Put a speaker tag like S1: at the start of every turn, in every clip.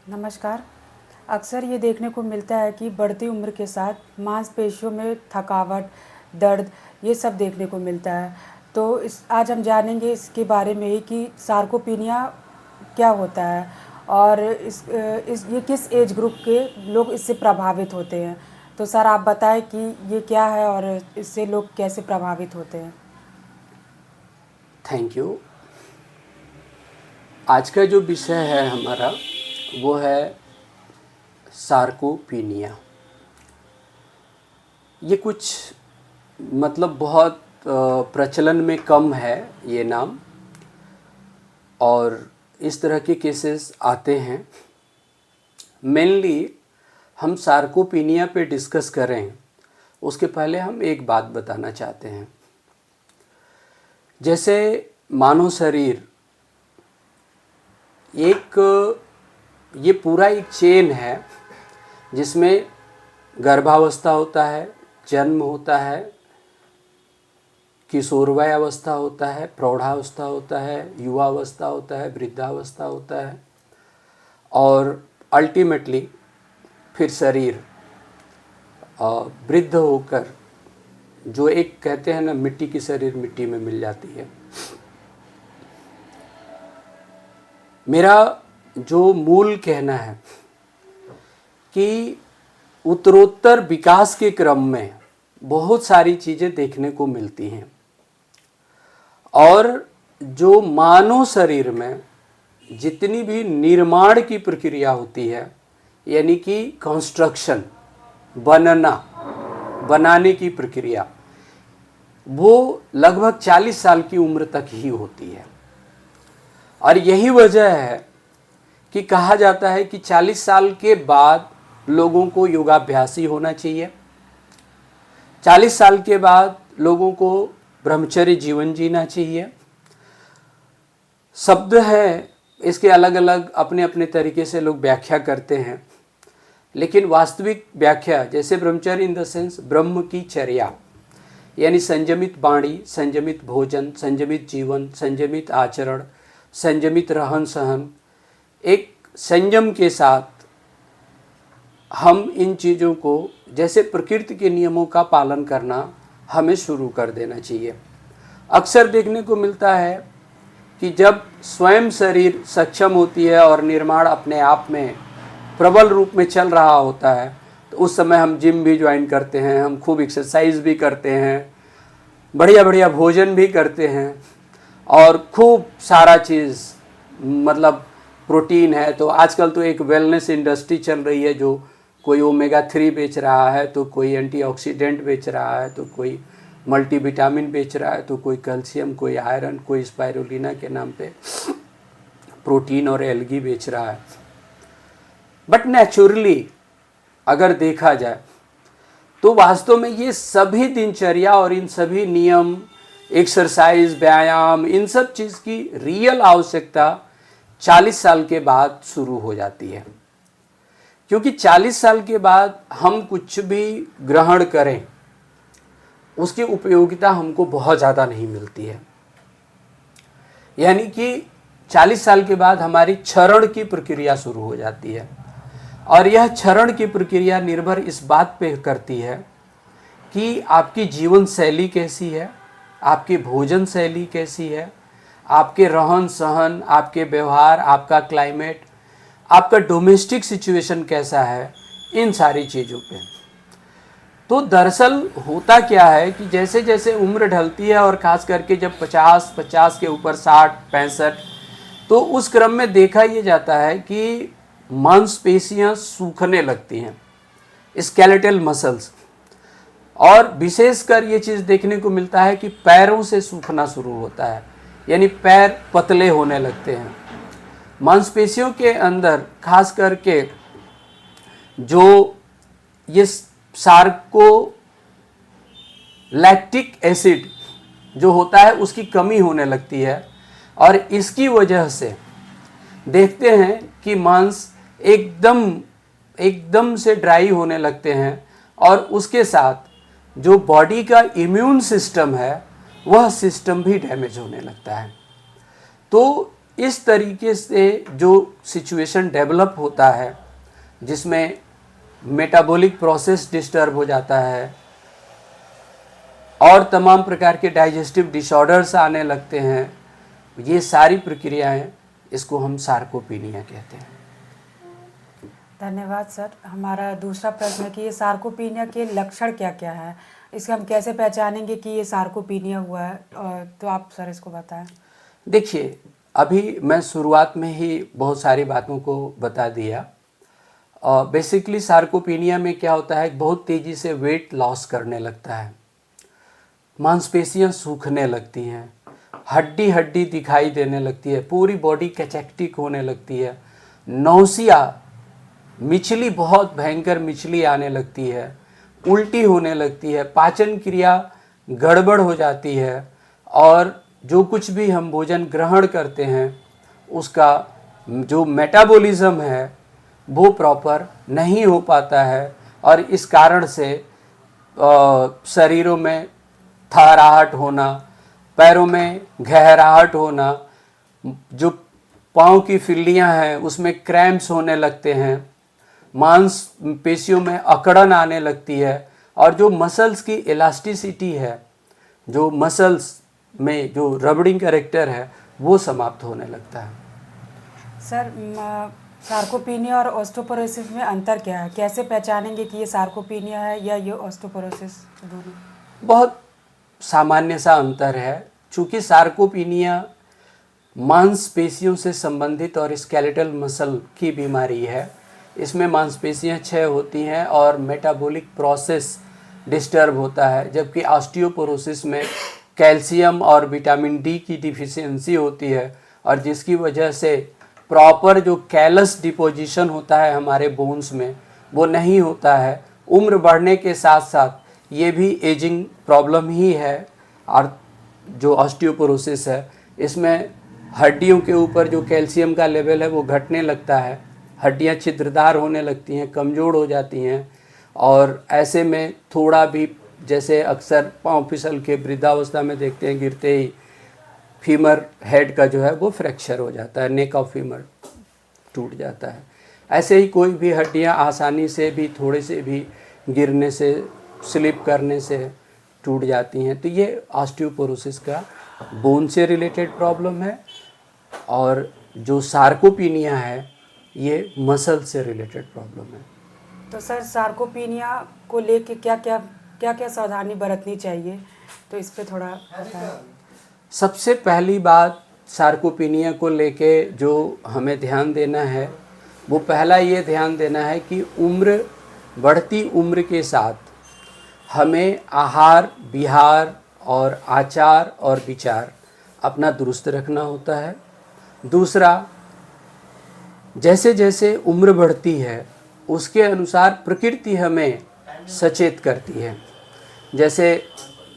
S1: नमस्कार। अक्सर ये देखने को मिलता है कि बढ़ती उम्र के साथ मांसपेशियों में थकावट, दर्द ये सब देखने को मिलता है। तो इस आज हम जानेंगे इसके बारे में ही कि सार्कोपिनिया क्या होता है और इस ये किस एज ग्रुप के लोग इससे प्रभावित होते हैं। तो सर आप बताएं कि ये क्या है और इससे लोग कैसे प्रभावित होते हैं।
S2: Thank you. आज का जो विषय है हमारा वो है सार्कोपिनिया। ये कुछ बहुत प्रचलन में कम है ये नाम, और इस तरह के केसेस आते हैं। मेनली हम सार्कोपिनिया पे डिस्कस करें उसके पहले हम एक बात बताना चाहते हैं। जैसे मानव शरीर ये पूरा एक चेन है जिसमें गर्भावस्था होता है, जन्म होता है, किशोरवय अवस्था होता है, प्रौढ़ावस्था होता है, युवावस्था होता है, वृद्धावस्था होता है, और अल्टीमेटली फिर शरीर वृद्ध होकर जो एक कहते हैं ना, मिट्टी की शरीर मिट्टी में मिल जाती है। मेरा जो मूल कहना है कि उत्तरोत्तर विकास के क्रम में बहुत सारी चीज़ें देखने को मिलती हैं, और जो मानव शरीर में जितनी भी निर्माण की प्रक्रिया होती है, यानी कि कंस्ट्रक्शन, बनाने की प्रक्रिया, वो लगभग 40 साल की उम्र तक ही होती है। और यही वजह है कि कहा जाता है कि 40 साल के बाद लोगों को योगाभ्यासी होना चाहिए, 40 साल के बाद लोगों को ब्रह्मचर्य जीवन जीना चाहिए। शब्द है, इसके अलग अलग अपने अपने तरीके से लोग व्याख्या करते हैं, लेकिन वास्तविक व्याख्या जैसे ब्रह्मचर्य इन द सेंस ब्रह्म की चर्या, यानी संयमित वाणी, संयमित भोजन, संयमित जीवन, संयमित आचरण, संयमित रहन सहन, एक संयम के साथ हम इन चीज़ों को जैसे प्रकृति के नियमों का पालन करना हमें शुरू कर देना चाहिए। अक्सर देखने को मिलता है कि जब स्वयं शरीर सक्षम होती है और निर्माण अपने आप में प्रबल रूप में चल रहा होता है, तो उस समय हम जिम भी ज्वाइन करते हैं, हम खूब एक्सरसाइज भी करते हैं, बढ़िया बढ़िया भोजन भी करते हैं, और खूब सारा चीज़ प्रोटीन है। तो आजकल तो एक वेलनेस इंडस्ट्री चल रही है, जो कोई ओमेगा 3 बेच रहा है, तो कोई एंटीऑक्सीडेंट बेच रहा है, तो कोई मल्टीविटामिन बेच रहा है, तो कोई कैल्शियम, कोई आयरन, कोई स्पाइरुलिना के नाम पे प्रोटीन और एल्गी बेच रहा है। बट नेचुरली अगर देखा जाए तो वास्तव में ये सभी दिनचर्या और इन सभी नियम, एक्सरसाइज, व्यायाम, इन सब चीज़ की रियल आवश्यकता 40 साल के बाद शुरू हो जाती है। क्योंकि 40 साल के बाद हम कुछ भी ग्रहण करें उसकी उपयोगिता हमको बहुत ज़्यादा नहीं मिलती है। यानी कि 40 साल के बाद हमारी क्षरण की प्रक्रिया शुरू हो जाती है, और यह क्षरण की प्रक्रिया निर्भर इस बात पे करती है कि आपकी जीवन शैली कैसी है, आपकी भोजन शैली कैसी है, आपके रहन सहन, आपके व्यवहार, आपका क्लाइमेट, आपका डोमेस्टिक सिचुएशन कैसा है, इन सारी चीज़ों पे। तो दरअसल होता क्या है कि जैसे जैसे उम्र ढलती है, और ख़ास करके जब 50 के ऊपर 60, 65, तो उस क्रम में देखा ये जाता है कि मांसपेशियाँ सूखने लगती हैं, स्केलेटल मसल्स, और विशेषकर ये चीज़ देखने को मिलता है कि पैरों से सूखना शुरू होता है, यानी पैर पतले होने लगते हैं। मांसपेशियों के अंदर खास करके जो ये सार्कोलैक्टिक एसिड जो होता है उसकी कमी होने लगती है, और इसकी वजह से देखते हैं कि मांस एकदम से ड्राई होने लगते हैं, और उसके साथ जो बॉडी का इम्यून सिस्टम है वह सिस्टम भी डैमेज होने लगता है। तो इस तरीके से जो सिचुएशन डेवलप होता है जिसमें मेटाबॉलिक प्रोसेस डिस्टर्ब हो जाता है और तमाम प्रकार के डाइजेस्टिव डिसऑर्डर्स आने लगते हैं, ये सारी प्रक्रियाएं, इसको हम सार्कोपीनिया कहते हैं।
S1: धन्यवाद सर। हमारा दूसरा प्रश्न है कि ये सार्कोपीनिया के लक्षण क्या क्या है, इसके हम कैसे पहचानेंगे कि ये सार्कोपीनिया हुआ है, तो आप सर इसको बताएं।
S2: देखिए, अभी मैं शुरुआत में ही बहुत सारी बातों को बता दिया। बेसिकली सार्कोपीनिया में क्या होता है, बहुत तेज़ी से वेट लॉस करने लगता है, मांसपेशियां सूखने लगती हैं, हड्डी हड्डी दिखाई देने लगती है, पूरी बॉडी कैचेक्टिक होने लगती है, नौसिया, मिचली, बहुत भयंकर मिचली आने लगती है, उल्टी होने लगती है, पाचन क्रिया गड़बड़ हो जाती है और जो कुछ भी हम भोजन ग्रहण करते हैं उसका जो मेटाबॉलिज्म है वो प्रॉपर नहीं हो पाता है और इस कारण से शरीरों में थराहट होना, पैरों में गहराहट होना, जो पाँव की फिल्लियाँ हैं उसमें क्रैम्प्स होने लगते हैं, मांसपेशियों में अकड़न आने लगती है और जो मसल्स की इलास्टिसिटी है, जो मसल्स में जो रबड़िंग कैरेक्टर है, वो समाप्त होने लगता है।
S1: सर, सार्कोपीनिया और ऑस्टियोपोरोसिस में अंतर क्या है? कैसे पहचानेंगे कि ये सार्कोपीनिया है या ये ऑस्टियोपोरोसिस दोनों?
S2: बहुत सामान्य सा अंतर है। चूँकि सार्कोपीनिया मांसपेशियों से संबंधित और स्केलेटल मसल की बीमारी है, इसमें मांसपेशियां क्षय होती हैं और मेटाबॉलिक प्रोसेस डिस्टर्ब होता है, जबकि ऑस्टियोपोरोसिस में कैल्शियम और विटामिन डी की डिफिशियंसी होती है और जिसकी वजह से प्रॉपर जो कैलस डिपोजिशन होता है हमारे बोन्स में वो नहीं होता है। उम्र बढ़ने के साथ साथ ये भी एजिंग प्रॉब्लम ही है। और जो ऑस्टियोपोरोसिस है इसमें हड्डियों के ऊपर जो कैल्शियम का लेवल है वो घटने लगता है, हड्डियां छिद्रदार होने लगती हैं, कमज़ोर हो जाती हैं और ऐसे में थोड़ा भी, जैसे अक्सर पाँव फिसल के वृद्धावस्था में देखते हैं, गिरते ही फीमर हेड का जो है वो फ्रैक्चर हो जाता है, नेक ऑफ फीमर टूट जाता है। ऐसे ही कोई भी हड्डियां आसानी से भी, थोड़े से भी गिरने से, स्लिप करने से टूट जाती हैं। तो ये ऑस्टियोपोरोसिस का बोन से रिलेटेड प्रॉब्लम है और जो सार्कोपीनिया है ये मसल से रिलेटेड प्रॉब्लम है।
S1: तो सर, सार्कोपीनिया को लेके क्या क्या सावधानी बरतनी चाहिए, तो इस पे थोड़ा बताएं।
S2: सबसे पहली बात सार्कोपीनिया को लेके जो हमें ध्यान देना है वो पहला ये ध्यान देना है कि बढ़ती उम्र के साथ हमें आहार विहार और आचार और विचार अपना दुरुस्त रखना होता है। दूसरा, जैसे जैसे उम्र बढ़ती है उसके अनुसार प्रकृति हमें सचेत करती है, जैसे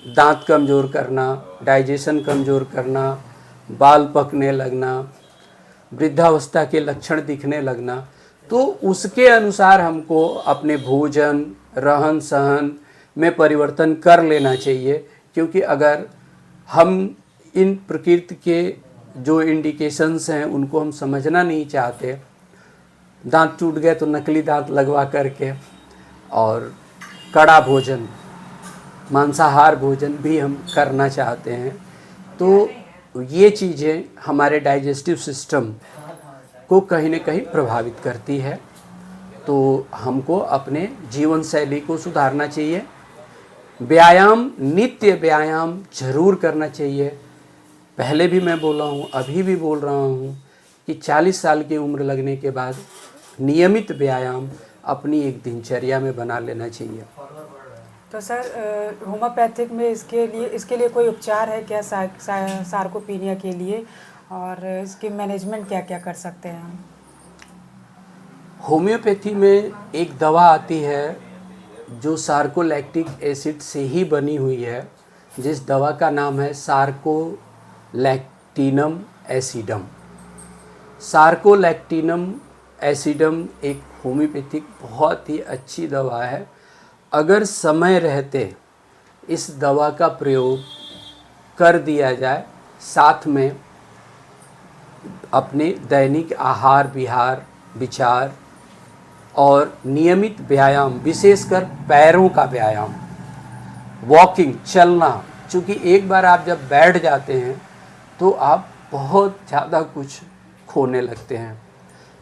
S2: दांत कमज़ोर करना, डाइजेशन कमज़ोर करना, बाल पकने लगना, वृद्धावस्था के लक्षण दिखने लगना। तो उसके अनुसार हमको अपने भोजन रहन सहन में परिवर्तन कर लेना चाहिए, क्योंकि अगर हम इन प्रकृति के जो इंडिकेशंस हैं उनको हम समझना नहीं चाहते, दांत टूट गए तो नकली दांत लगवा करके, और कड़ा भोजन, मांसाहार भोजन भी हम करना चाहते हैं, तो ये चीज़ें हमारे डाइजेस्टिव सिस्टम को कहीं न कहीं प्रभावित करती है। तो हमको अपने जीवन शैली को सुधारना चाहिए। व्यायाम, नित्य व्यायाम ज़रूर करना चाहिए। पहले भी मैं बोला हूँ, अभी भी बोल रहा हूँ कि 40 साल की उम्र लगने के बाद नियमित व्यायाम अपनी एक दिनचर्या में बना लेना चाहिए।
S1: तो सर, होम्योपैथिक में इसके लिए कोई उपचार है क्या सार्कोपीनिया के लिए, और इसके मैनेजमेंट क्या क्या कर सकते हैं हम?
S2: होम्योपैथी में एक दवा आती है जो सार्कोलैक्टिक एसिड से ही बनी हुई है, जिस दवा का नाम है सार्कोलैक्टिनम एसिडम। सार्कोलैक्टिनम एसिडम एक होम्योपैथिक बहुत ही अच्छी दवा है। अगर समय रहते इस दवा का प्रयोग कर दिया जाए, साथ में अपने दैनिक आहार विहार विचार और नियमित व्यायाम, विशेषकर पैरों का व्यायाम, वॉकिंग, चलना, क्योंकि एक बार आप जब बैठ जाते हैं तो आप बहुत ज़्यादा कुछ खोने लगते हैं।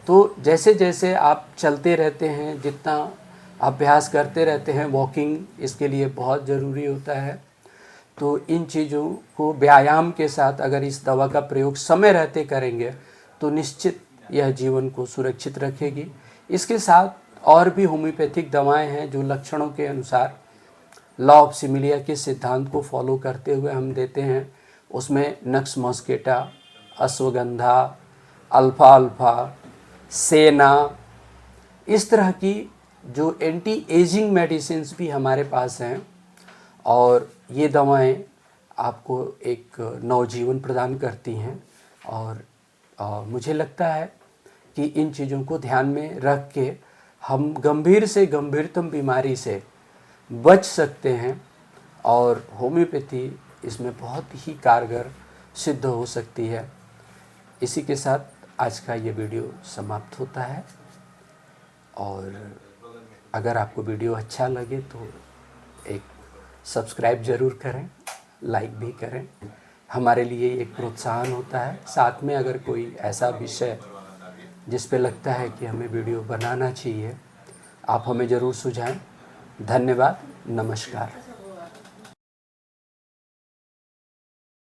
S2: तो जैसे जैसे आप चलते रहते हैं, जितना अभ्यास करते रहते हैं, वॉकिंग इसके लिए बहुत ज़रूरी होता है। तो इन चीज़ों को व्यायाम के साथ अगर इस दवा का प्रयोग समय रहते करेंगे तो निश्चित यह जीवन को सुरक्षित रखेगी। इसके साथ और भी होम्योपैथिक दवाएं हैं जो लक्षणों के अनुसार लॉ ऑफ सिमिलिया के सिद्धांत को फॉलो करते हुए हम देते हैं। उसमें नक्स मॉस्केटा, अश्वगंधा, अल्फा अल्फा, सेना, इस तरह की जो एंटी एजिंग मेडिसिन्स भी हमारे पास हैं। और ये दवाएं आपको एक नवजीवन प्रदान करती हैं। और मुझे लगता है कि इन चीज़ों को ध्यान में रख के हम गंभीर से गंभीरतम बीमारी से बच सकते हैं और होम्योपैथी इसमें बहुत ही कारगर सिद्ध हो सकती है। इसी के साथ आज का ये वीडियो समाप्त होता है। और अगर आपको वीडियो अच्छा लगे तो एक सब्सक्राइब ज़रूर करें, लाइक भी करें, हमारे लिए एक प्रोत्साहन होता है। साथ में अगर कोई ऐसा विषय जिस पे लगता है कि हमें वीडियो बनाना चाहिए, आप हमें ज़रूर सुझाएं। धन्यवाद, नमस्कार।